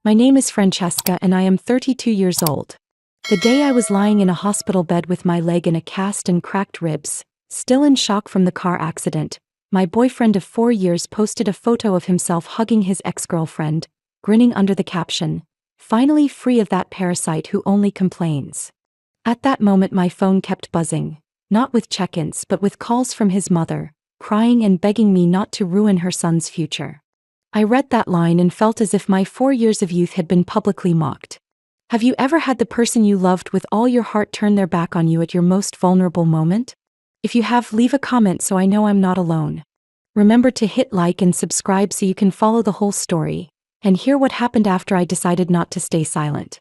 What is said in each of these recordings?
My name is Francesca and I am 32 years old. The day I was lying in a hospital bed with my leg in a cast and cracked ribs, still in shock from the car accident, my boyfriend of 4 years posted a photo of himself hugging his ex-girlfriend, grinning under the caption, "Finally free of that parasite who only complains." At that moment my phone kept buzzing, not with check-ins but with calls from his mother, crying and begging me not to ruin her son's future. I read that line and felt as if my 4 years of youth had been publicly mocked. Have you ever had the person you loved with all your heart turn their back on you at your most vulnerable moment? If you have, leave a comment so I know I'm not alone. Remember to hit like and subscribe so you can follow the whole story and hear what happened after I decided not to stay silent.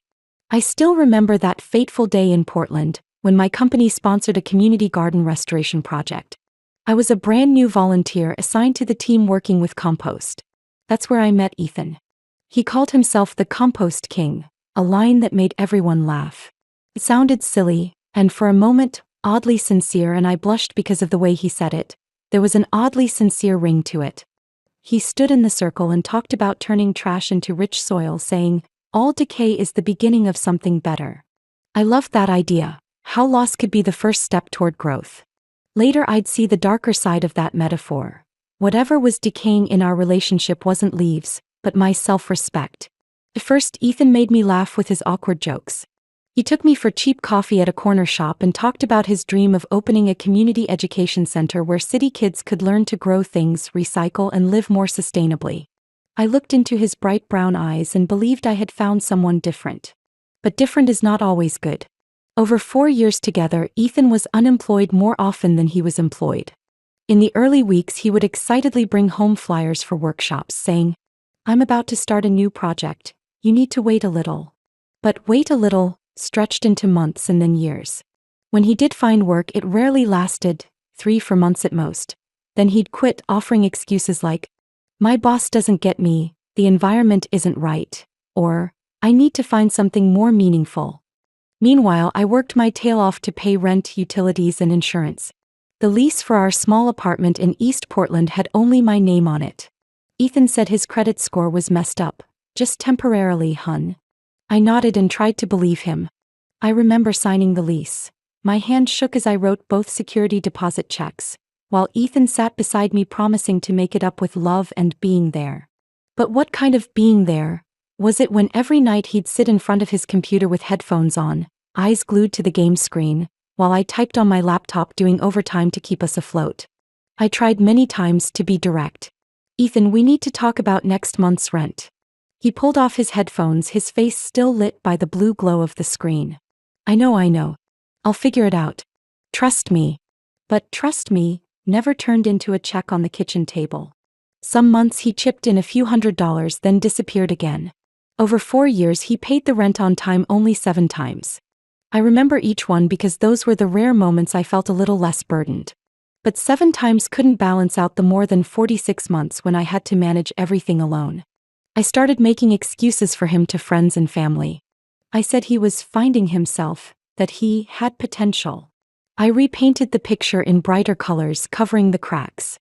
I still remember that fateful day in Portland when my company sponsored a community garden restoration project. I was a brand new volunteer assigned to the team working with compost. That's where I met Ethan. He called himself the Compost King, a line that made everyone laugh. It sounded silly, and for a moment, oddly sincere, and I blushed because of the way he said it. There was an oddly sincere ring to it. He stood in the circle and talked about turning trash into rich soil, saying, "All decay is the beginning of something better." I loved that idea, how loss could be the first step toward growth. Later I'd see the darker side of that metaphor. Whatever was decaying in our relationship wasn't leaves, but my self-respect. At first, Ethan made me laugh with his awkward jokes. He took me for cheap coffee at a corner shop and talked about his dream of opening a community education center where city kids could learn to grow things, recycle, and live more sustainably. I looked into his bright brown eyes and believed I had found someone different. But different is not always good. Over 4 years together, Ethan was unemployed more often than he was employed. In the early weeks, he would excitedly bring home flyers for workshops, saying, "I'm about to start a new project. You need to wait a little." But wait a little stretched into months and then years. When he did find work, it rarely lasted, 3-4 months at most. Then he'd quit, offering excuses like, "My boss doesn't get me, the environment isn't right," or, "I need to find something more meaningful." Meanwhile, I worked my tail off to pay rent, utilities, and insurance. The lease for our small apartment in East Portland had only my name on it. Ethan said his credit score was messed up. "Just temporarily, hun." I nodded and tried to believe him. I remember signing the lease. My hand shook as I wrote both security deposit checks, while Ethan sat beside me promising to make it up with love and being there. But what kind of being there? Was it when every night he'd sit in front of his computer with headphones on, eyes glued to the game screen, while I typed on my laptop doing overtime to keep us afloat? I tried many times to be direct. "Ethan, we need to talk about next month's rent." He pulled off his headphones, his face still lit by the blue glow of the screen. I know. I'll figure it out. Trust me." But trust me never turned into a check on the kitchen table. Some months he chipped in a few $100s, then disappeared again. Over 4 years he paid the rent on time only 7 times. I remember each one because those were the rare moments I felt a little less burdened. But 7 times couldn't balance out the more than 46 months when I had to manage everything alone. I started making excuses for him to friends and family. I said he was finding himself, that he had potential. I repainted the picture in brighter colors, covering the cracks.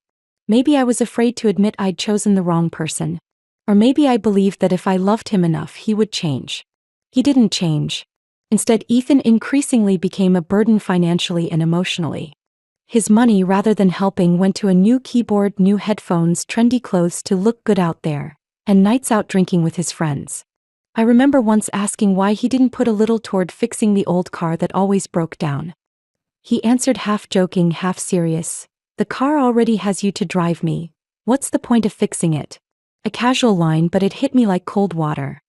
Maybe I was afraid to admit I'd chosen the wrong person. Or maybe I believed that if I loved him enough, he would change. He didn't change. Instead, Ethan increasingly became a burden financially and emotionally. His money, rather than helping, went to a new keyboard, new headphones, trendy clothes to look good out there, and nights out drinking with his friends. I remember once asking why he didn't put a little toward fixing the old car that always broke down. He answered, half joking, half serious, "The car already has you to drive me. What's the point of fixing it?" A casual line, but it hit me like cold water.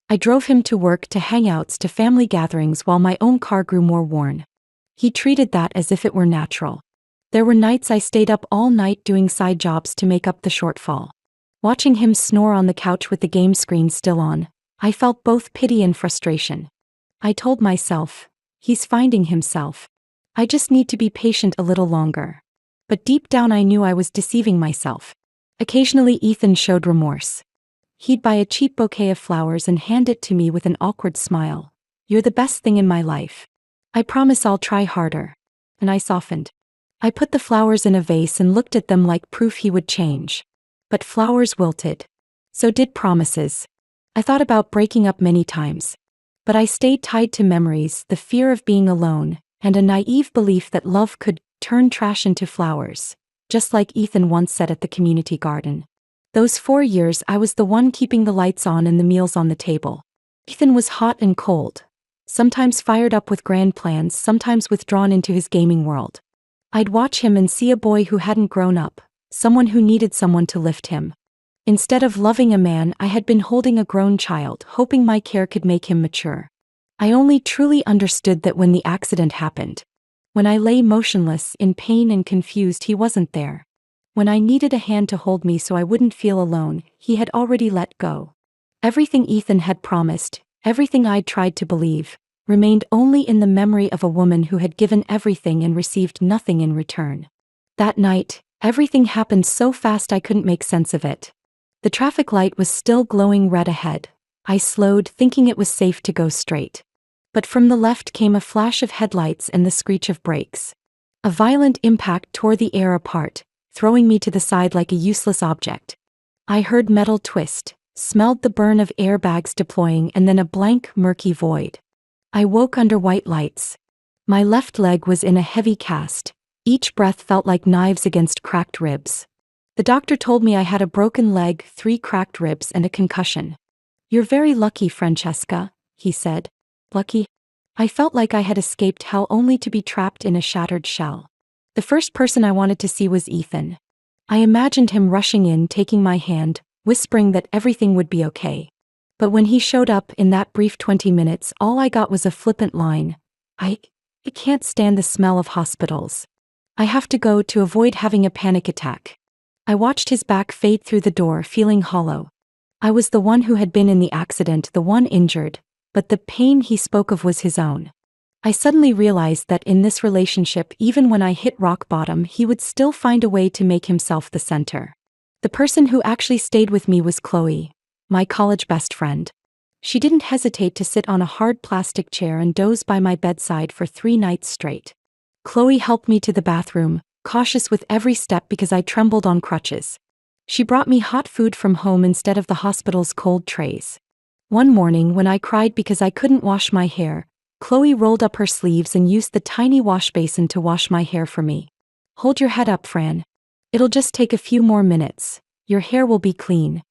I drove him to work, to hangouts, to family gatherings while my own car grew more worn. He treated that as if it were natural. There were nights I stayed up all night doing side jobs to make up the shortfall. Watching him snore on the couch with the game screen still on, I felt both pity and frustration. I told myself, he's finding himself. I just need to be patient a little longer. But deep down I knew I was deceiving myself. Occasionally Ethan showed remorse. He'd buy a cheap bouquet of flowers and hand it to me with an awkward smile. "You're the best thing in my life. I promise I'll try harder." And I softened. I put the flowers in a vase and looked at them like proof he would change. But flowers wilted. So did promises. I thought about breaking up many times. But I stayed tied to memories, the fear of being alone, and a naive belief that love could turn trash into flowers, just like Ethan once said at the community garden. Those 4 years I was the one keeping the lights on and the meals on the table. Ethan was hot and cold, sometimes fired up with grand plans, sometimes withdrawn into his gaming world. I'd watch him and see a boy who hadn't grown up, someone who needed someone to lift him. Instead of loving a man, I had been holding a grown child, hoping my care could make him mature. I only truly understood that when the accident happened. When I lay motionless, in pain and confused, he wasn't there. When I needed a hand to hold me so I wouldn't feel alone, he had already let go. Everything Ethan had promised, everything I'd tried to believe, remained only in the memory of a woman who had given everything and received nothing in return. That night, everything happened so fast I couldn't make sense of it. The traffic light was still glowing red ahead. I slowed, thinking it was safe to go straight. But from the left came a flash of headlights and the screech of brakes. A violent impact tore the air apart, throwing me to the side like a useless object. I heard metal twist, smelled the burn of airbags deploying, and then a blank, murky void. I woke under white lights. My left leg was in a heavy cast. Each breath felt like knives against cracked ribs. The doctor told me I had a broken leg, 3 cracked ribs, and a concussion. "You're very lucky, Francesca," he said. Lucky? I felt like I had escaped hell only to be trapped in a shattered shell. The first person I wanted to see was Ethan. I imagined him rushing in, taking my hand, whispering that everything would be okay. But when he showed up in that brief 20 minutes, all I got was a flippant line. I can't stand the smell of hospitals. I have to go to avoid having a panic attack." I watched his back fade through the door, feeling hollow. I was the one who had been in the accident, the one injured, but the pain he spoke of was his own. I suddenly realized that in this relationship, even when I hit rock bottom, he would still find a way to make himself the center. The person who actually stayed with me was Chloe, my college best friend. She didn't hesitate to sit on a hard plastic chair and doze by my bedside for 3 nights straight. Chloe helped me to the bathroom, cautious with every step because I trembled on crutches. She brought me hot food from home instead of the hospital's cold trays. One morning when I cried because I couldn't wash my hair, Chloe rolled up her sleeves and used the tiny wash basin to wash my hair for me. "Hold your head up, Fran. It'll just take a few more minutes. Your hair will be clean."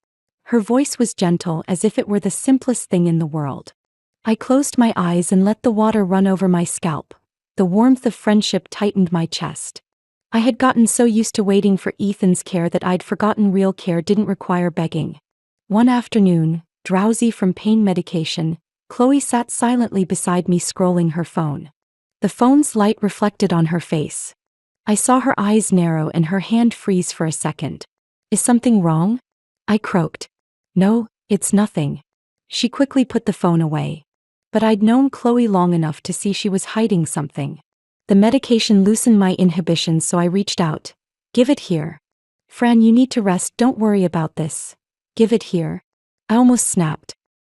Her voice was gentle, as if it were the simplest thing in the world. I closed my eyes and let the water run over my scalp. The warmth of friendship tightened my chest. I had gotten so used to waiting for Ethan's care that I'd forgotten real care didn't require begging. One afternoon, drowsy from pain medication, Chloe sat silently beside me scrolling her phone. The phone's light reflected on her face. I saw her eyes narrow and her hand freeze for a second. "Is something wrong?" I croaked. "No, it's nothing." She quickly put the phone away. But I'd known Chloe long enough to see she was hiding something. The medication loosened my inhibitions, so I reached out. "Give it here." "Fran, you need to rest, don't worry about this. Give it here." I almost snapped.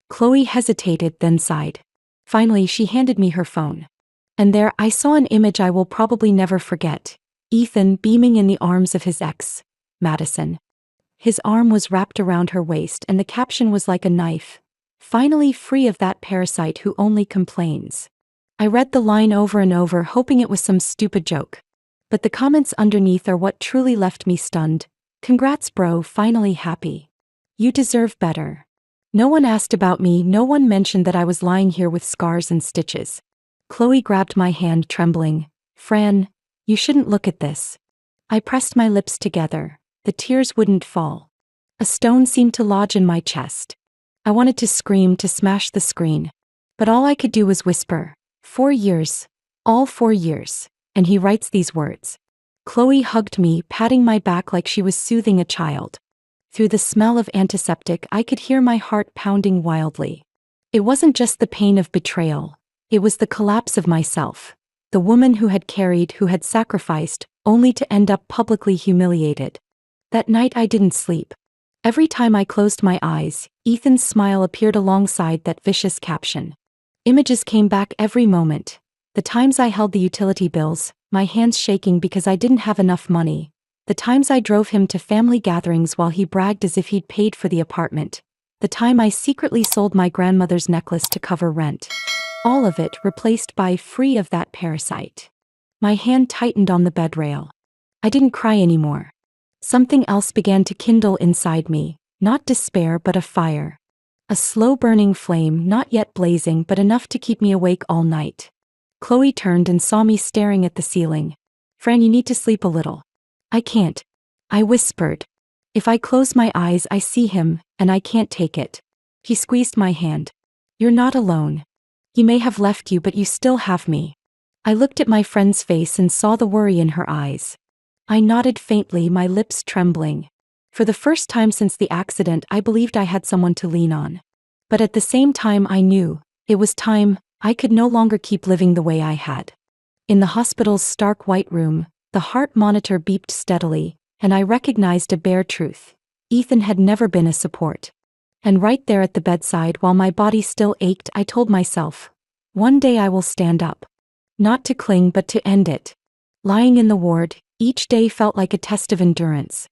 Chloe hesitated, then sighed. Finally, she handed me her phone. And there, I saw an image I will probably never forget. Ethan beaming in the arms of his ex, Madison. His arm was wrapped around her waist and the caption was like a knife. "Finally free of that parasite who only complains." I read the line over and over, hoping it was some stupid joke. But the comments underneath are what truly left me stunned. "Congrats, bro, finally happy. You deserve better." No one asked about me, no one mentioned that I was lying here with scars and stitches. Chloe grabbed my hand, trembling. "Fran, you shouldn't look at this." I pressed my lips together. The tears wouldn't fall. A stone seemed to lodge in my chest. I wanted to scream, to smash the screen. But all I could do was whisper. 4 years. All 4 years. And he writes these words. Chloe hugged me, patting my back like she was soothing a child. Through the smell of antiseptic, I could hear my heart pounding wildly. It wasn't just the pain of betrayal. It was the collapse of myself. The woman who had carried, who had sacrificed, only to end up publicly humiliated. That night I didn't sleep. Every time I closed my eyes, Ethan's smile appeared alongside that vicious caption. Images came back every moment. The times I held the utility bills, my hands shaking because I didn't have enough money. The times I drove him to family gatherings while he bragged as if he'd paid for the apartment. The time I secretly sold my grandmother's necklace to cover rent. All of it replaced by free of that parasite. My hand tightened on the bed rail. I didn't cry anymore. Something else began to kindle inside me, not despair but a fire. A slow-burning flame, not yet blazing but enough to keep me awake all night. Chloe turned and saw me staring at the ceiling. "Fran, you need to sleep a little." "I can't," I whispered. "If I close my eyes I see him, and I can't take it." He squeezed my hand. "You're not alone. He may have left you but you still have me." I looked at my friend's face and saw the worry in her eyes. I nodded faintly, my lips trembling. For the first time since the accident I believed I had someone to lean on. But at the same time I knew, it was time, I could no longer keep living the way I had. In the hospital's stark white room, the heart monitor beeped steadily, and I recognized a bare truth. Ethan had never been a support. And right there at the bedside, while my body still ached, I told myself, one day I will stand up. Not to cling but to end it. Lying in the ward, each day felt like a test of endurance.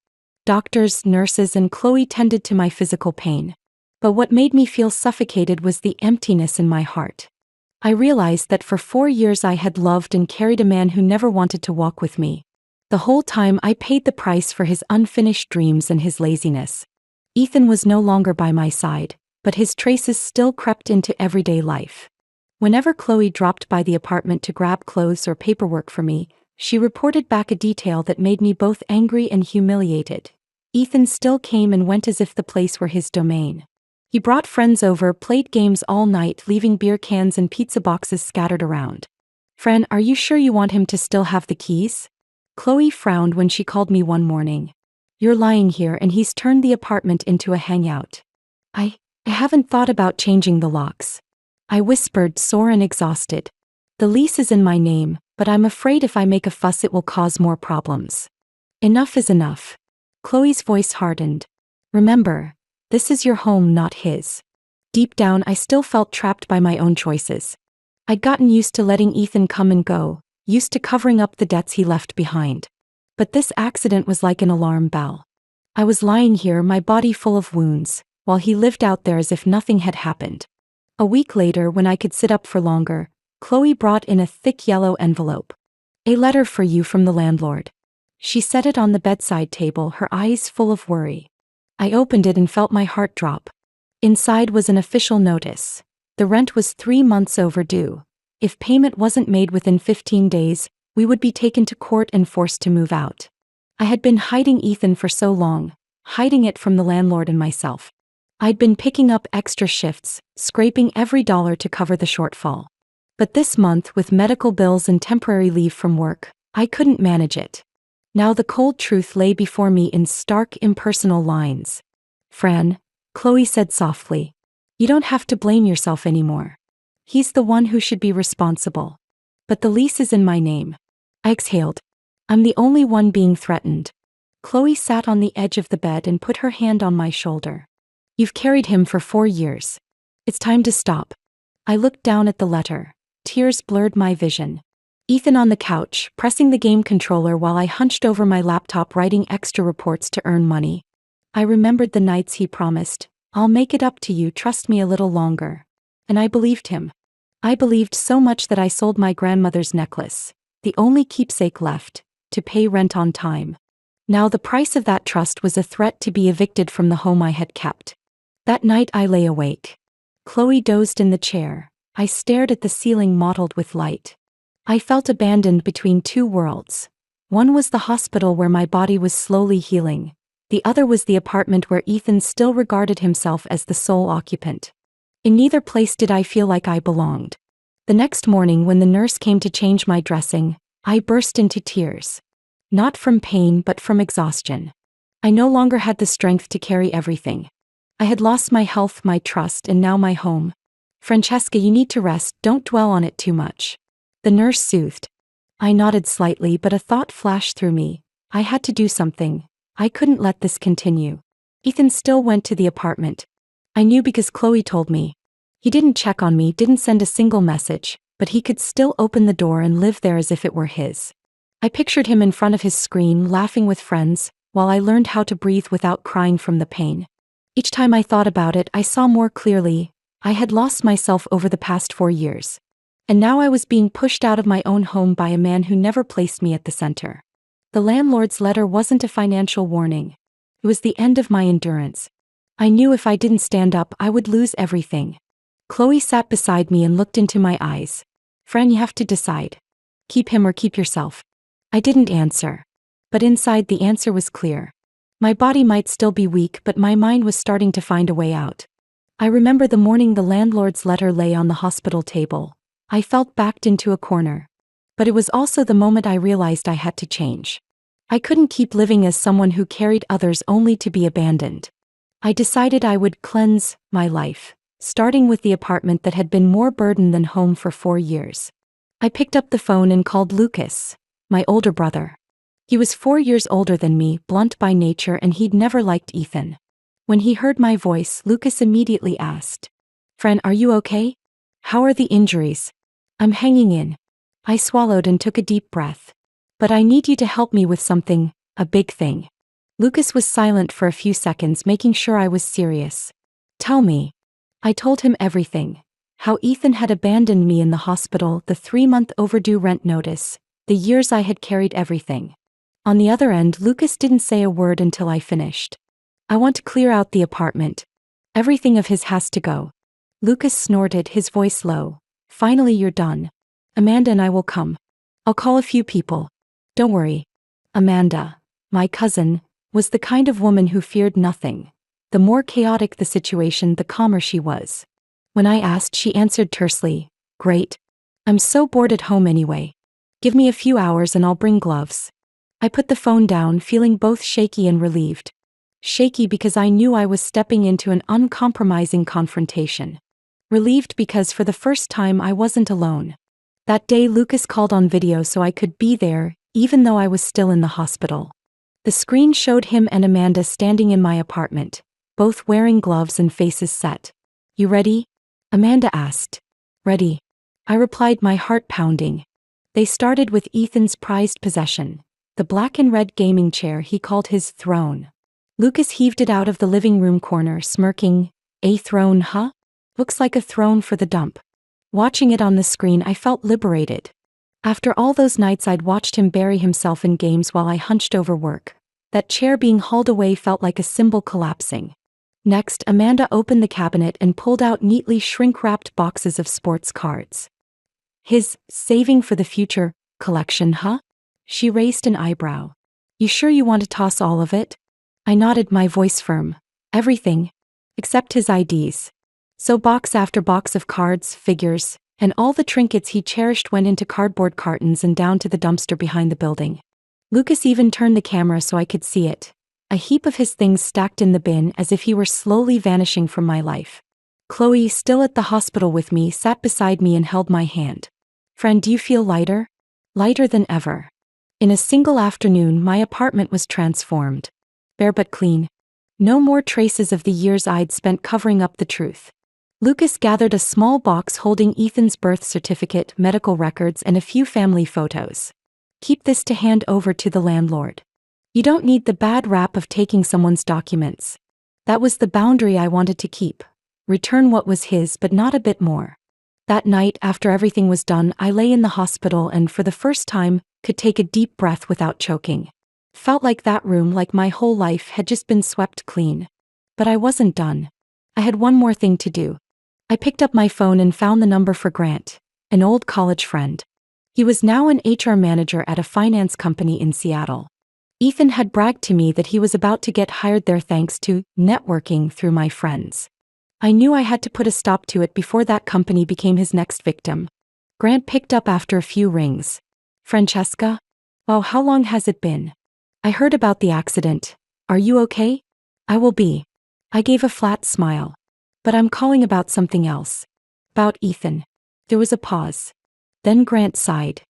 Doctors, nurses, and Chloe tended to my physical pain. But what made me feel suffocated was the emptiness in my heart. I realized that for 4 years I had loved and carried a man who never wanted to walk with me. The whole time I paid the price for his unfinished dreams and his laziness. Ethan was no longer by my side, but his traces still crept into everyday life. Whenever Chloe dropped by the apartment to grab clothes or paperwork for me, she reported back a detail that made me both angry and humiliated. Ethan still came and went as if the place were his domain. He brought friends over, played games all night, leaving beer cans and pizza boxes scattered around. "Fran, are you sure you want him to still have the keys?" Chloe frowned when she called me one morning. "You're lying here and he's turned the apartment into a hangout." I haven't thought about changing the locks," I whispered, sore and exhausted. "The lease is in my name, but I'm afraid if I make a fuss it will cause more problems." "Enough is enough." Chloe's voice hardened. "Remember, this is your home, not his." Deep down I still felt trapped by my own choices. I'd gotten used to letting Ethan come and go, used to covering up the debts he left behind. But this accident was like an alarm bell. I was lying here, my body full of wounds, while he lived out there as if nothing had happened. A week later, when I could sit up for longer, Chloe brought in a thick yellow envelope. "A letter for you from the landlord." She set it on the bedside table, her eyes full of worry. I opened it and felt my heart drop. Inside was an official notice. The rent was 3 months overdue. If payment wasn't made within 15 days, we would be taken to court and forced to move out. I had been hiding Ethan for so long, hiding it from the landlord and myself. I'd been picking up extra shifts, scraping every dollar to cover the shortfall. But this month, with medical bills and temporary leave from work, I couldn't manage it. Now the cold truth lay before me in stark, impersonal lines. "Fran," Chloe said softly, "you don't have to blame yourself anymore. He's the one who should be responsible. But the lease is in my name." I exhaled. I'm the only one being threatened. Chloe sat on the edge of the bed and put her hand on my shoulder. "You've carried him for 4 years. It's time to stop." I looked down at the letter. Tears blurred my vision. Ethan on the couch, pressing the game controller while I hunched over my laptop writing extra reports to earn money. I remembered the nights he promised, "I'll make it up to you, trust me a little longer." And I believed him. I believed so much that I sold my grandmother's necklace, the only keepsake left, to pay rent on time. Now the price of that trust was a threat to be evicted from the home I had kept. That night I lay awake. Chloe dozed in the chair. I stared at the ceiling mottled with light. I felt abandoned between 2 worlds. One was the hospital where my body was slowly healing. The other was the apartment where Ethan still regarded himself as the sole occupant. In neither place did I feel like I belonged. The next morning, when the nurse came to change my dressing, I burst into tears. Not from pain but from exhaustion. I no longer had the strength to carry everything. I had lost my health, my trust, and now my home. "Francesca, you need to rest, don't dwell on it too much," the nurse soothed. I nodded slightly, but a thought flashed through me. I had to do something. I couldn't let this continue. Ethan still went to the apartment. I knew because Chloe told me. He didn't check on me, didn't send a single message, but he could still open the door and live there as if it were his. I pictured him in front of his screen, laughing with friends, while I learned how to breathe without crying from the pain. Each time I thought about it, I saw more clearly. I had lost myself over the past 4 years. And now I was being pushed out of my own home by a man who never placed me at the center. The landlord's letter wasn't a financial warning. It was the end of my endurance. I knew if I didn't stand up, I would lose everything. Chloe sat beside me and looked into my eyes. Fran, you have to decide. Keep him or keep yourself. I didn't answer. But inside the answer was clear. My body might still be weak, but my mind was starting to find a way out. I remember the morning the landlord's letter lay on the hospital table. I felt backed into a corner. But it was also the moment I realized I had to change. I couldn't keep living as someone who carried others only to be abandoned. I decided I would cleanse my life, starting with the apartment that had been more burden than home for 4 years. I picked up the phone and called Lucas, my older brother. He was 4 years older than me, blunt by nature, and he'd never liked Ethan. When he heard my voice, Lucas immediately asked, "Fran, are you okay? How are the injuries?" "I'm hanging in." I swallowed and took a deep breath. "But I need you to help me with something, a big thing." Lucas was silent for a few seconds, making sure I was serious. "Tell me." I told him everything. How Ethan had abandoned me in the hospital, the 3-month overdue rent notice, the years I had carried everything. On the other end, Lucas didn't say a word until I finished. "I want to clear out the apartment. Everything of his has to go." Lucas snorted, his voice low. "Finally you're done. Amanda and I will come. I'll call a few people. Don't worry." Amanda, my cousin, was the kind of woman who feared nothing. The more chaotic the situation, the calmer she was. When I asked, she answered tersely, "Great. I'm so bored at home anyway. Give me a few hours and I'll bring gloves." I put the phone down, feeling both shaky and relieved. Shaky because I knew I was stepping into an uncompromising confrontation. Relieved because for the first time I wasn't alone. That day Lucas called on video so I could be there, even though I was still in the hospital. The screen showed him and Amanda standing in my apartment, both wearing gloves and faces set. "You ready?" Amanda asked. "Ready," I replied, my heart pounding. They started with Ethan's prized possession, the black and red gaming chair he called his throne. Lucas heaved it out of the living room corner, smirking. "A throne, huh? Looks like a throne for the dump." Watching it on the screen, I felt liberated. After all those nights I'd watched him bury himself in games while I hunched over work, that chair being hauled away felt like a symbol collapsing. Next, Amanda opened the cabinet and pulled out neatly shrink-wrapped boxes of sports cards. "His saving for the future collection, huh?" She raised an eyebrow. "You sure you want to toss all of it?" I nodded, my voice firm. "Everything. Except his IDs." So box after box of cards, figures, and all the trinkets he cherished went into cardboard cartons and down to the dumpster behind the building. Lucas even turned the camera so I could see it. A heap of his things stacked in the bin as if he were slowly vanishing from my life. Chloe, still at the hospital with me, sat beside me and held my hand. "Friend, do you feel lighter?" Lighter than ever. In a single afternoon, my apartment was transformed. Bare but clean. No more traces of the years I'd spent covering up the truth. Lucas gathered a small box holding Ethan's birth certificate, medical records, and a few family photos. "Keep this to hand over to the landlord. You don't need the bad rap of taking someone's documents." That was the boundary I wanted to keep. Return what was his, but not a bit more. That night, after everything was done, I lay in the hospital and, for the first time, could take a deep breath without choking. Felt like that room, like my whole life, had just been swept clean. But I wasn't done. I had one more thing to do. I picked up my phone and found the number for Grant, an old college friend. He was now an HR manager at a finance company in Seattle. Ethan had bragged to me that he was about to get hired there thanks to networking through my friends. I knew I had to put a stop to it before that company became his next victim. Grant picked up after a few rings. "Francesca? Wow, how long has it been? I heard about the accident. Are you okay?" "I will be." I gave a flat smile. "But I'm calling about something else." "About Ethan." There was a pause. Then Grant sighed.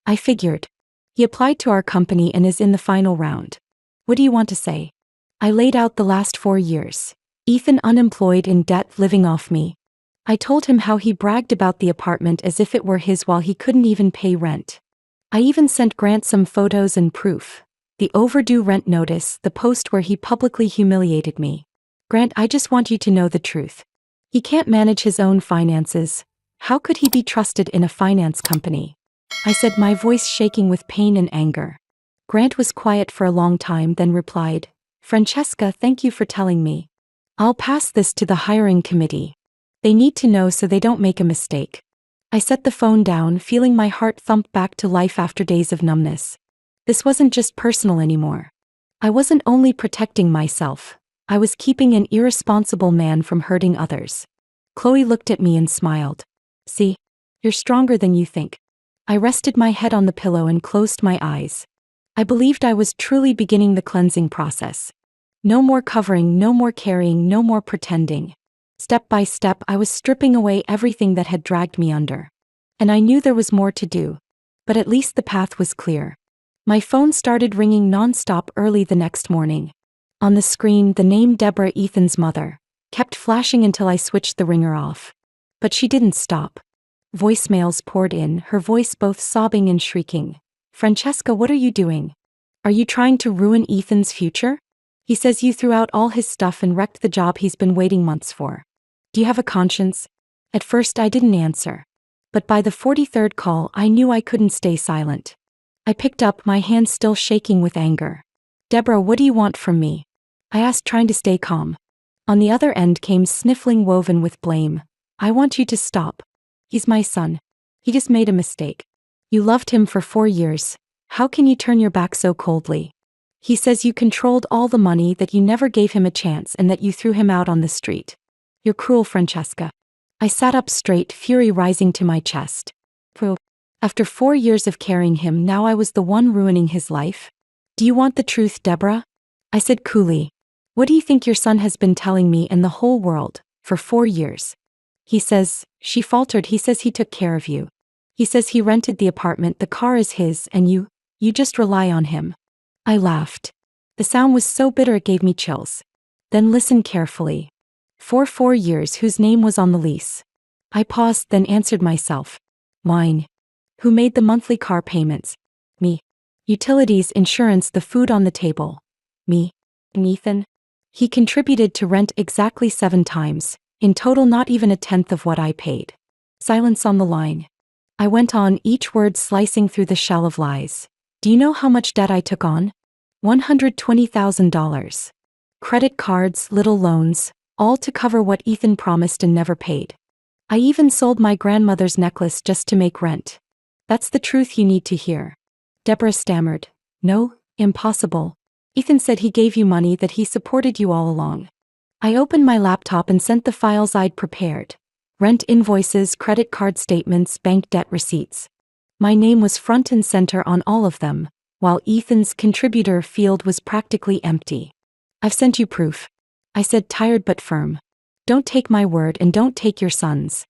"I figured. He applied to our company and is in the final round." "What do you want to say?" I laid out the last 4 years. Ethan unemployed, in debt, living off me. I told him how he bragged about the apartment as if it were his while he couldn't even pay rent. I even sent Grant some photos and proof. The overdue rent notice, the post where he publicly humiliated me. Grant, I just want you to know the truth. He can't manage his own finances. How could he be trusted in a finance company? I said, my voice shaking with pain and anger. Grant was quiet for a long time, then replied, Francesca, thank you for telling me. I'll pass this to the hiring committee. They need to know so they don't make a mistake. I set the phone down, feeling my heart thump back to life after days of numbness. This wasn't just personal anymore. I wasn't only protecting myself, I was keeping an irresponsible man from hurting others. Chloe looked at me and smiled. See? You're stronger than you think. I rested my head on the pillow and closed my eyes. I believed I was truly beginning the cleansing process. No more covering, no more carrying, no more pretending. Step by step, I was stripping away everything that had dragged me under. And I knew there was more to do. But at least the path was clear. My phone started ringing non-stop early the next morning. On the screen, the name Deborah, Ethan's mother, kept flashing until I switched the ringer off. But she didn't stop. Voicemails poured in, her voice both sobbing and shrieking. Francesca, what are you doing? Are you trying to ruin Ethan's future? He says you threw out all his stuff and wrecked the job he's been waiting months for. Do you have a conscience? At first I didn't answer. But by the 43rd call I knew I couldn't stay silent. I picked up, my hands still shaking with anger. Deborah, what do you want from me? I asked, trying to stay calm. On the other end came sniffling, woven with blame. I want you to stop. He's my son. He just made a mistake. You loved him for 4 years. How can you turn your back so coldly? He says you controlled all the money, that you never gave him a chance, and that you threw him out on the street. You're cruel, Francesca. I sat up straight, fury rising to my chest. After 4 years of carrying him, now I was the one ruining his life? Do you want the truth, Deborah? I said coolly. What do you think your son has been telling me and the whole world, for 4 years? He says, she faltered, he says he took care of you. He says he rented the apartment, the car is his, and you just rely on him. I laughed. The sound was so bitter it gave me chills. Then listen carefully. For 4 years, whose name was on the lease? I paused, then answered myself. Mine. Who made the monthly car payments? Me. Utilities, insurance, the food on the table? Me. And Ethan? He contributed to rent exactly 7 times, in total not even a tenth of what I paid. Silence on the line. I went on, each word slicing through the shell of lies. Do you know how much debt I took on? $120,000. Credit cards, little loans, all to cover what Ethan promised and never paid. I even sold my grandmother's necklace just to make rent. That's the truth you need to hear. Deborah stammered. No, impossible. Ethan said he gave you money, that he supported you all along. I opened my laptop and sent the files I'd prepared. Rent invoices, credit card statements, bank debt receipts. My name was front and center on all of them, while Ethan's contributor field was practically empty. I've sent you proof. I said, tired but firm. Don't take my word, and don't take your son's.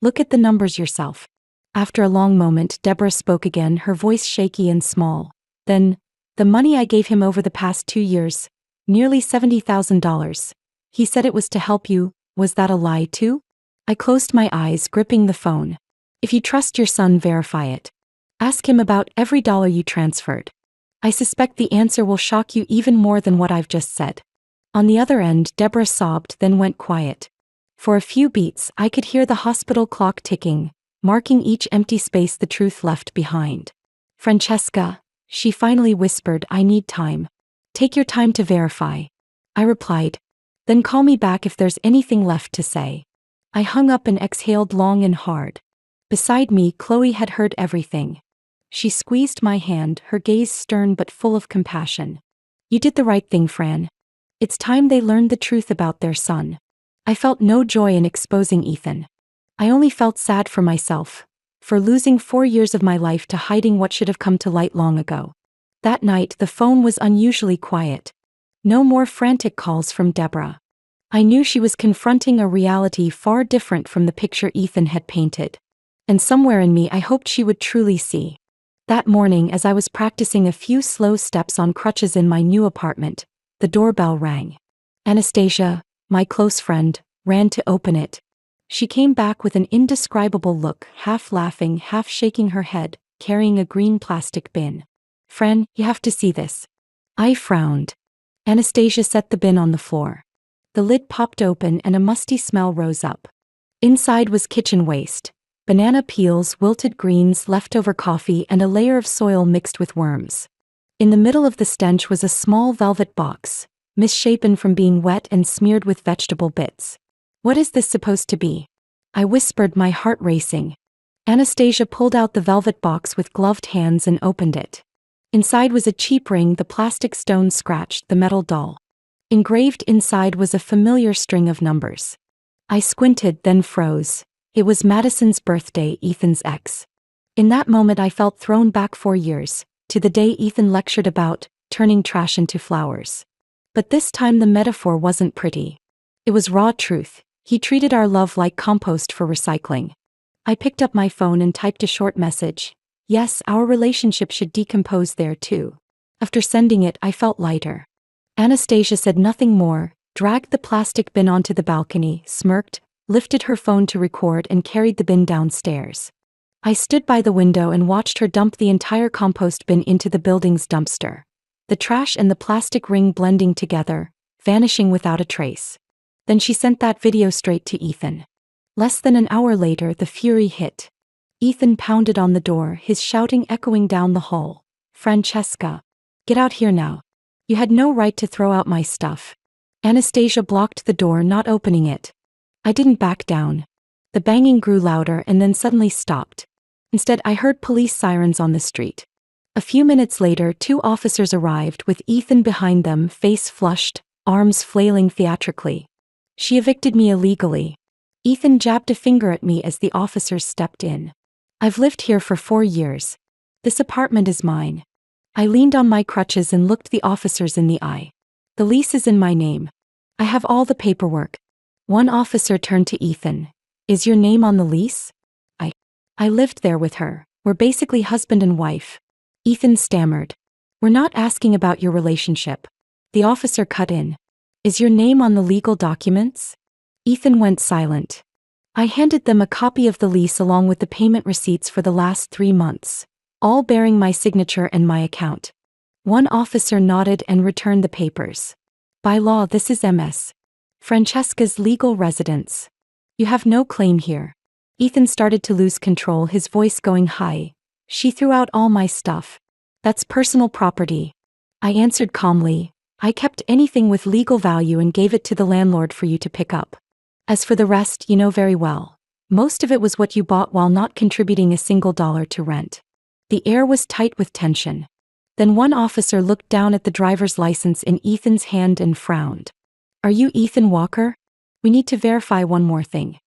Look at the numbers yourself. After a long moment, Deborah spoke again, her voice shaky and small. Then, the money I gave him over the past 2 years, nearly $70,000. He said it was to help you. Was that a lie too? I closed my eyes, gripping the phone. If you trust your son, verify it. Ask him about every dollar you transferred. I suspect the answer will shock you even more than what I've just said. On the other end, Deborah sobbed, then went quiet. For a few beats, I could hear the hospital clock ticking, marking each empty space the truth left behind. Francesca, she finally whispered, I need time. Take your time to verify. I replied. Then call me back if there's anything left to say. I hung up and exhaled long and hard. Beside me, Chloe had heard everything. She squeezed my hand, her gaze stern but full of compassion. You did the right thing, Fran. It's time they learned the truth about their son. I felt no joy in exposing Ethan. I only felt sad for myself, for losing 4 years of my life to hiding what should have come to light long ago. That night, the phone was unusually quiet. No more frantic calls from Deborah. I knew she was confronting a reality far different from the picture Ethan had painted. And somewhere in me, I hoped she would truly see. That morning, as I was practicing a few slow steps on crutches in my new apartment, the doorbell rang. Anastasia, my close friend, ran to open it. She came back with an indescribable look, half laughing, half shaking her head, carrying a green plastic bin. Fran, you have to see this. I frowned. Anastasia set the bin on the floor. The lid popped open and a musty smell rose up. Inside was kitchen waste. Banana peels, wilted greens, leftover coffee, and a layer of soil mixed with worms. In the middle of the stench was a small velvet box, misshapen from being wet and smeared with vegetable bits. "What is this supposed to be?" I whispered, my heart racing. Anastasia pulled out the velvet box with gloved hands and opened it. Inside was a cheap ring, the plastic stone scratched, the metal dull. Engraved inside was a familiar string of numbers. I squinted, then froze. It was Madison's birthday, Ethan's ex. In that moment I felt thrown back 4 years, to the day Ethan lectured about turning trash into flowers. But this time the metaphor wasn't pretty. It was raw truth. He treated our love like compost for recycling. I picked up my phone and typed a short message. Yes, our relationship should decompose there too. After sending it, I felt lighter. Anastasia said nothing more, dragged the plastic bin onto the balcony, smirked, lifted her phone to record and carried the bin downstairs. I stood by the window and watched her dump the entire compost bin into the building's dumpster. The trash and the plastic ring blending together, vanishing without a trace. Then she sent that video straight to Ethan. Less than an hour later, the fury hit. Ethan pounded on the door, his shouting echoing down the hall. "Francesca, get out here now. You had no right to throw out my stuff." Anastasia blocked the door, not opening it. I didn't back down. The banging grew louder and then suddenly stopped. Instead, I heard police sirens on the street. A few minutes later, 2 officers arrived with Ethan behind them, face flushed, arms flailing theatrically. "She evicted me illegally." Ethan jabbed a finger at me as the officers stepped in. "I've lived here for 4 years. This apartment is mine." I leaned on my crutches and looked the officers in the eye. "The lease is in my name. I have all the paperwork." One officer turned to Ethan. "Is your name on the lease?" I lived there with her. We're basically husband and wife." Ethan stammered. "We're not asking about your relationship." The officer cut in. "Is your name on the legal documents?" Ethan went silent. I handed them a copy of the lease along with the payment receipts for the last 3 months, all bearing my signature and my account. One officer nodded and returned the papers. "By law, this is Ms. Francesca's legal residence. You have no claim here." Ethan started to lose control, his voice going high. "She threw out all my stuff. That's personal property." I answered calmly. "I kept anything with legal value and gave it to the landlord for you to pick up. As for the rest, you know very well. Most of it was what you bought while not contributing a single dollar to rent." The air was tight with tension. Then one officer looked down at the driver's license in Ethan's hand and frowned. "Are you Ethan Walker? We need to verify one more thing."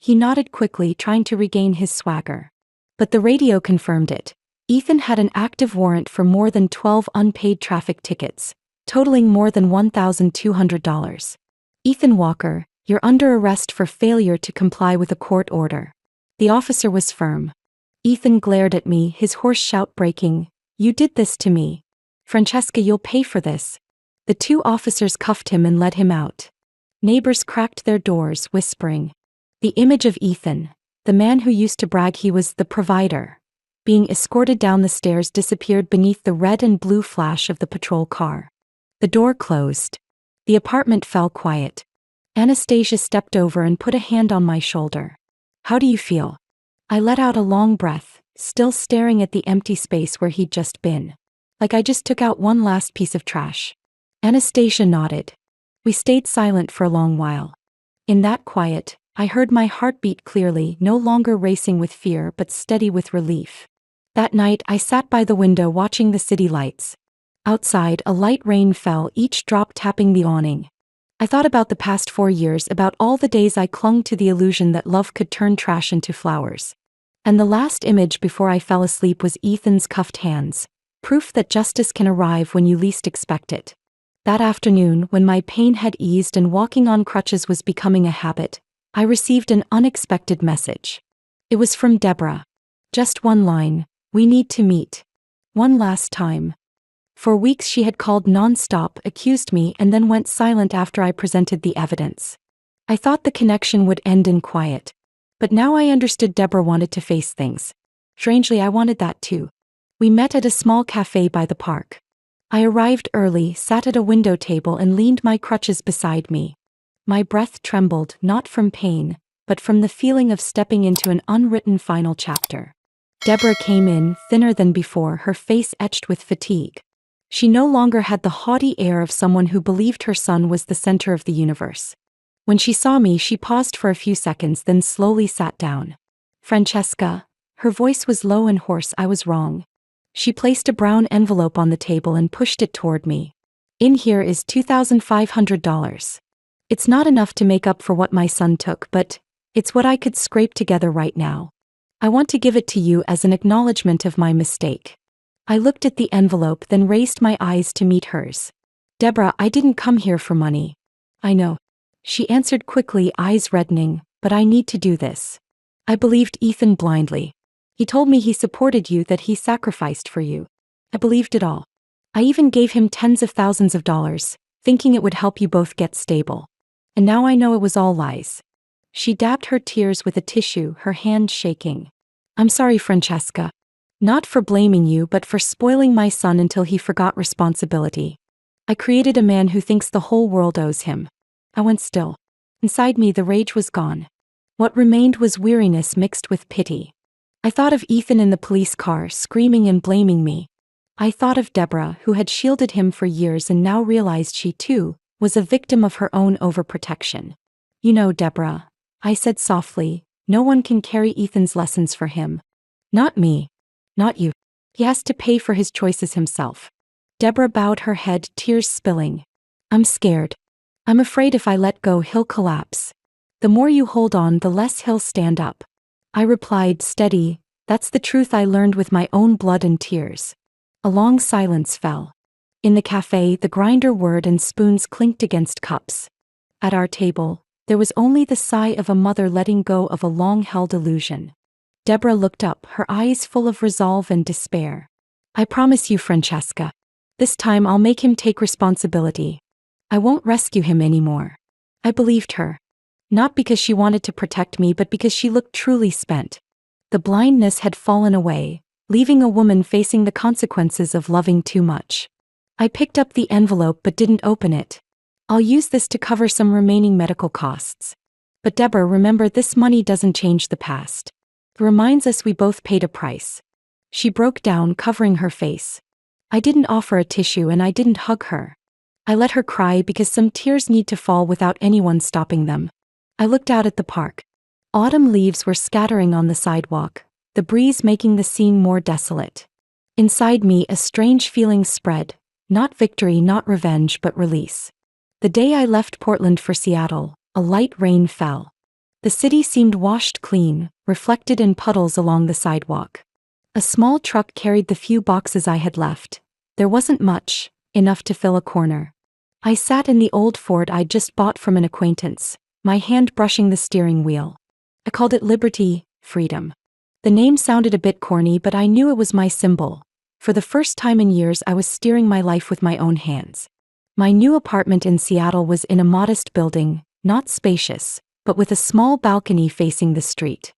He nodded quickly, trying to regain his swagger. But the radio confirmed it. Ethan had an active warrant for more than 12 unpaid traffic tickets, totaling more than $1,200. "Ethan Walker, you're under arrest for failure to comply with a court order." The officer was firm. Ethan glared at me, his hoarse shout breaking. "You did this to me. Francesca, you'll pay for this." The 2 officers cuffed him and led him out. Neighbors cracked their doors, whispering. The image of Ethan, the man who used to brag he was the provider, being escorted down the stairs, disappeared beneath the red and blue flash of the patrol car. The door closed. The apartment fell quiet. Anastasia stepped over and put a hand on my shoulder. "How do you feel?" I let out a long breath, still staring at the empty space where he'd just been. Like I just took out one last piece of trash. Anastasia nodded. We stayed silent for a long while. In that quiet, I heard my heart beat clearly, no longer racing with fear but steady with relief. That night I sat by the window watching the city lights. Outside, a light rain fell, each drop tapping the awning. I thought about the past 4 years, about all the days I clung to the illusion that love could turn trash into flowers. And the last image before I fell asleep was Ethan's cuffed hands, proof that justice can arrive when you least expect it. That afternoon, when my pain had eased and walking on crutches was becoming a habit, I received an unexpected message. It was from Deborah. Just one line: "We need to meet. One last time." For weeks she had called non-stop, accused me, and then went silent after I presented the evidence. I thought the connection would end in quiet. But now I understood Deborah wanted to face things. Strangely, I wanted that too. We met at a small cafe by the park. I arrived early, sat at a window table and leaned my crutches beside me. My breath trembled, not from pain, but from the feeling of stepping into an unwritten final chapter. Deborah came in, thinner than before, her face etched with fatigue. She no longer had the haughty air of someone who believed her son was the center of the universe. When she saw me, she paused for a few seconds, then slowly sat down. Francesca. Her voice was low and hoarse. I was wrong. She placed a brown envelope on the table and pushed it toward me. In here is $2,500. It's not enough to make up for what my son took, but it's what I could scrape together right now. I want to give it to you as an acknowledgement of my mistake. I looked at the envelope, then raised my eyes to meet hers. Deborah, I didn't come here for money. I know. She answered quickly, eyes reddening, but I need to do this. I believed Ethan blindly. He told me he supported you, that he sacrificed for you. I believed it all. I even gave him tens of thousands of dollars, thinking it would help you both get stable. And now I know it was all lies. She dabbed her tears with a tissue, her hand shaking. I'm sorry, Francesca. Not for blaming you, but for spoiling my son until he forgot responsibility. I created a man who thinks the whole world owes him. I went still. Inside me, the rage was gone. What remained was weariness mixed with pity. I thought of Ethan in the police car, screaming and blaming me. I thought of Deborah, who had shielded him for years and now realized she, too, was a victim of her own overprotection. You know, Deborah, I said softly, no one can carry Ethan's lessons for him. Not me. Not you. He has to pay for his choices himself. Deborah bowed her head, tears spilling. I'm scared. I'm afraid if I let go, he'll collapse. The more you hold on, the less he'll stand up. I replied, steady, that's the truth I learned with my own blood and tears. A long silence fell. In the cafe, the grinder whirred and spoons clinked against cups. At our table, there was only the sigh of a mother letting go of a long-held illusion. Deborah looked up, her eyes full of resolve and despair. I promise you, Francesca. This time I'll make him take responsibility. I won't rescue him anymore. I believed her. Not because she wanted to protect me, but because she looked truly spent. The blindness had fallen away, leaving a woman facing the consequences of loving too much. I picked up the envelope but didn't open it. I'll use this to cover some remaining medical costs. But Deborah, remember, this money doesn't change the past. It reminds us we both paid a price. She broke down, covering her face. I didn't offer a tissue and I didn't hug her. I let her cry because some tears need to fall without anyone stopping them. I looked out at the park. Autumn leaves were scattering on the sidewalk, the breeze making the scene more desolate. Inside me, a strange feeling spread, not victory, not revenge, but release. The day I left Portland for Seattle, a light rain fell. The city seemed washed clean, reflected in puddles along the sidewalk. A small truck carried the few boxes I had left. There wasn't much, enough to fill a corner. I sat in the old Ford I'd just bought from an acquaintance, my hand brushing the steering wheel. I called it Liberty, Freedom. The name sounded a bit corny, but I knew it was my symbol. For the first time in years, I was steering my life with my own hands. My new apartment in Seattle was in a modest building, not spacious, but with a small balcony facing the street.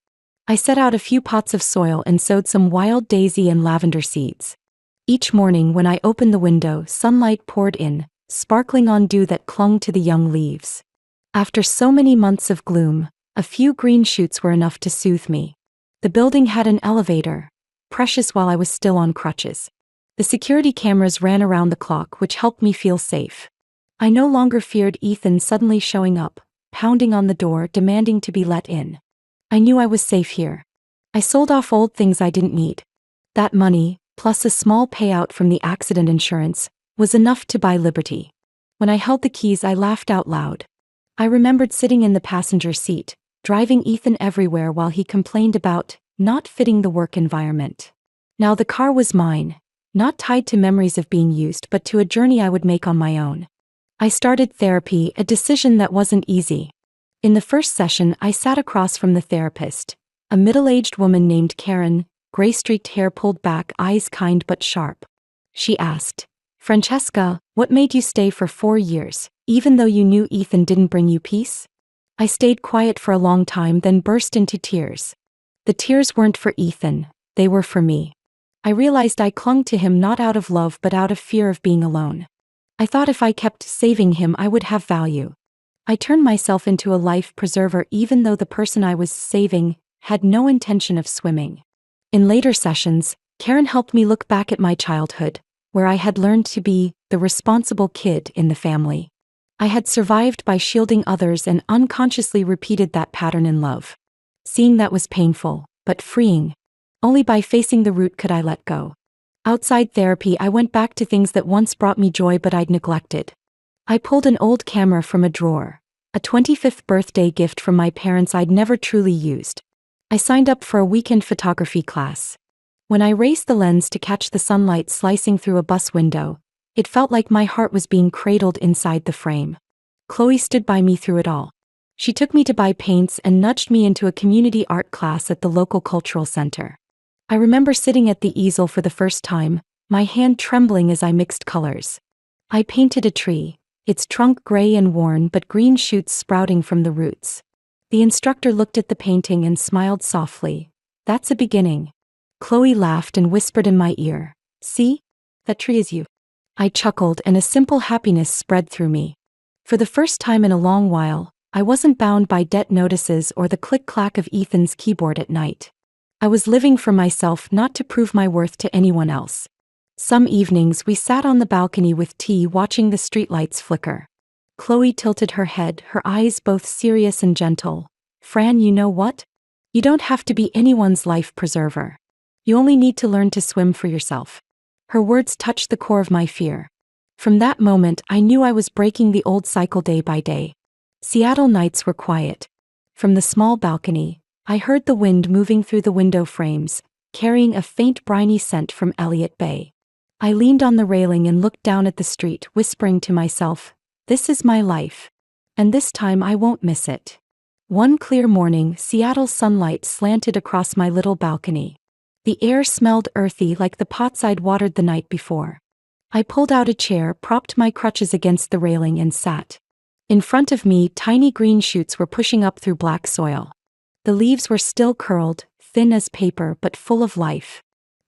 I set out a few pots of soil and sowed some wild daisy and lavender seeds. Each morning when I opened the window, sunlight poured in, sparkling on dew that clung to the young leaves. After so many months of gloom, a few green shoots were enough to soothe me. The building had an elevator, precious while I was still on crutches. The security cameras ran around the clock, which helped me feel safe. I no longer feared Ethan suddenly showing up, pounding on the door, demanding to be let in. I knew I was safe here. I sold off old things I didn't need. That money, plus a small payout from the accident insurance, was enough to buy liberty. When I held the keys, I laughed out loud. I remembered sitting in the passenger seat, driving Ethan everywhere while he complained about not fitting the work environment. Now the car was mine, not tied to memories of being used, but to a journey I would make on my own. I started therapy, a decision that wasn't easy. In the first session, I sat across from the therapist, a middle-aged woman named Karen, gray-streaked hair pulled back, eyes kind but sharp. She asked, Francesca, what made you stay for 4 years, even though you knew Ethan didn't bring you peace? I stayed quiet for a long time, then burst into tears. The tears weren't for Ethan, they were for me. I realized I clung to him not out of love but out of fear of being alone. I thought if I kept saving him I would have value. I turned myself into a life preserver even though the person I was saving had no intention of swimming. In later sessions, Karen helped me look back at my childhood, where I had learned to be the responsible kid in the family. I had survived by shielding others and unconsciously repeated that pattern in love. Seeing that was painful, but freeing. Only by facing the root could I let go. Outside therapy, I went back to things that once brought me joy but I'd neglected. I pulled an old camera from a drawer, a 25th birthday gift from my parents I'd never truly used. I signed up for a weekend photography class. When I raised the lens to catch the sunlight slicing through a bus window, it felt like my heart was being cradled inside the frame. Chloe stood by me through it all. She took me to buy paints and nudged me into a community art class at the local cultural center. I remember sitting at the easel for the first time, my hand trembling as I mixed colors. I painted a tree, its trunk gray and worn but green shoots sprouting from the roots. The instructor looked at the painting and smiled softly. "That's a beginning." Chloe laughed and whispered in my ear, "See? That tree is you." I chuckled and a simple happiness spread through me. For the first time in a long while, I wasn't bound by debt notices or the click-clack of Ethan's keyboard at night. I was living for myself, not to prove my worth to anyone else. Some evenings we sat on the balcony with tea watching the streetlights flicker. Chloe tilted her head, her eyes both serious and gentle. "Fran, you know what? You don't have to be anyone's life preserver. You only need to learn to swim for yourself." Her words touched the core of my fear. From that moment, I knew I was breaking the old cycle day by day. Seattle nights were quiet. From the small balcony, I heard the wind moving through the window frames, carrying a faint briny scent from Elliott Bay. I leaned on the railing and looked down at the street, whispering to myself, "This is my life. And this time I won't miss it." One clear morning, Seattle's sunlight slanted across my little balcony. The air smelled earthy like the pots I'd watered the night before. I pulled out a chair, propped my crutches against the railing and sat. In front of me, tiny green shoots were pushing up through black soil. The leaves were still curled, thin as paper but full of life.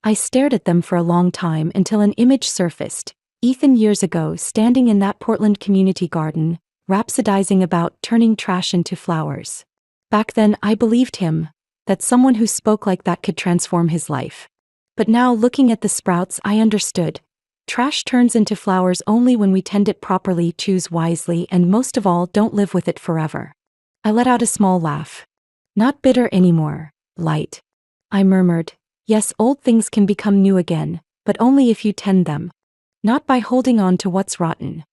I stared at them for a long time until an image surfaced. Ethan years ago, standing in that Portland community garden, rhapsodizing about turning trash into flowers. Back then, I believed him, that someone who spoke like that could transform his life. But now, looking at the sprouts, I understood. Trash turns into flowers only when we tend it properly, choose wisely, and most of all, don't live with it forever. I let out a small laugh. "Not bitter anymore, light." I murmured, "Yes, old things can become new again, but only if you tend them. Not by holding on to what's rotten."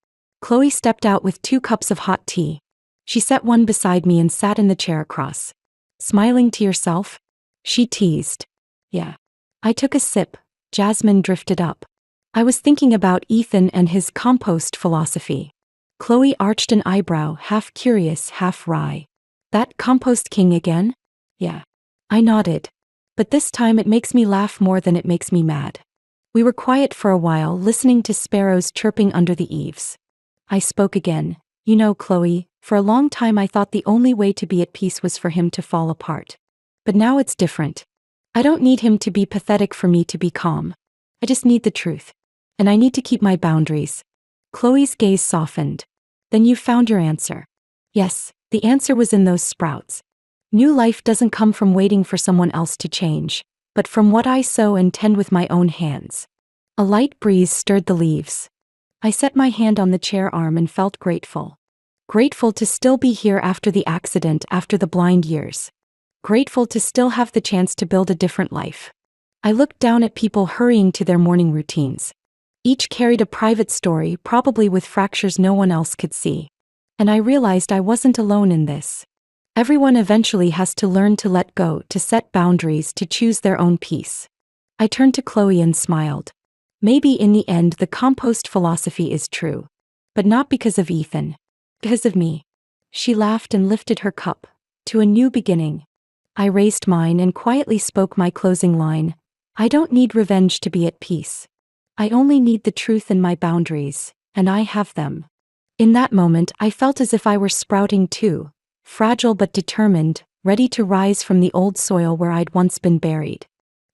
Chloe stepped out with 2 cups of hot tea. She set one beside me and sat in the chair across. "Smiling to yourself?" she teased. "Yeah." I took a sip. Jasmine drifted up. I was thinking about Ethan and his compost philosophy. Chloe arched an eyebrow, half curious, half wry. "That compost king again?" "Yeah." I nodded. "But this time it makes me laugh more than it makes me mad." We were quiet for a while, listening to sparrows chirping under the eaves. I spoke again. "You know, Chloe, for a long time I thought the only way to be at peace was for him to fall apart. But now it's different. I don't need him to be pathetic for me to be calm. I just need the truth. And I need to keep my boundaries." Chloe's gaze softened. "Then you found your answer." Yes, the answer was in those sprouts. New life doesn't come from waiting for someone else to change, but from what I sow and tend with my own hands. A light breeze stirred the leaves. I set my hand on the chair arm and felt grateful. Grateful to still be here after the accident, after the blind years. Grateful to still have the chance to build a different life. I looked down at people hurrying to their morning routines. Each carried a private story, probably with fractures no one else could see. And I realized I wasn't alone in this. Everyone eventually has to learn to let go, to set boundaries, to choose their own peace. I turned to Chloe and smiled. Maybe in the end the compost philosophy is true. But not because of Ethan. Because of me. She laughed and lifted her cup. "To a new beginning." I raised mine and quietly spoke my closing line. "I don't need revenge to be at peace. I only need the truth and my boundaries, and I have them." In that moment, I felt as if I were sprouting too, fragile but determined, ready to rise from the old soil where I'd once been buried.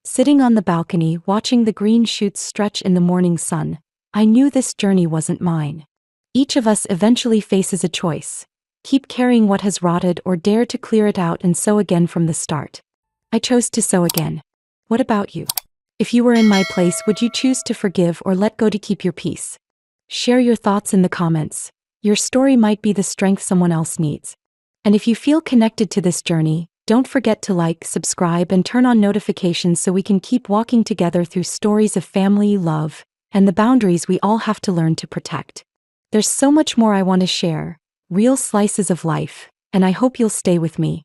Sitting on the balcony, watching the green shoots stretch in the morning sun, I knew this journey wasn't mine. Each of us eventually faces a choice. keep carrying what has rotted, or dare to clear it out and sow again from the start? I chose to sow again. What about you? If you were in my place, would you choose to forgive or let go to keep your peace? Share your thoughts in the comments. Your story might be the strength someone else needs. And if you feel connected to this journey, don't forget to like, subscribe, and turn on notifications so we can keep walking together through stories of family, love, and the boundaries we all have to learn to protect. There's so much more I want to share, real slices of life, and I hope you'll stay with me.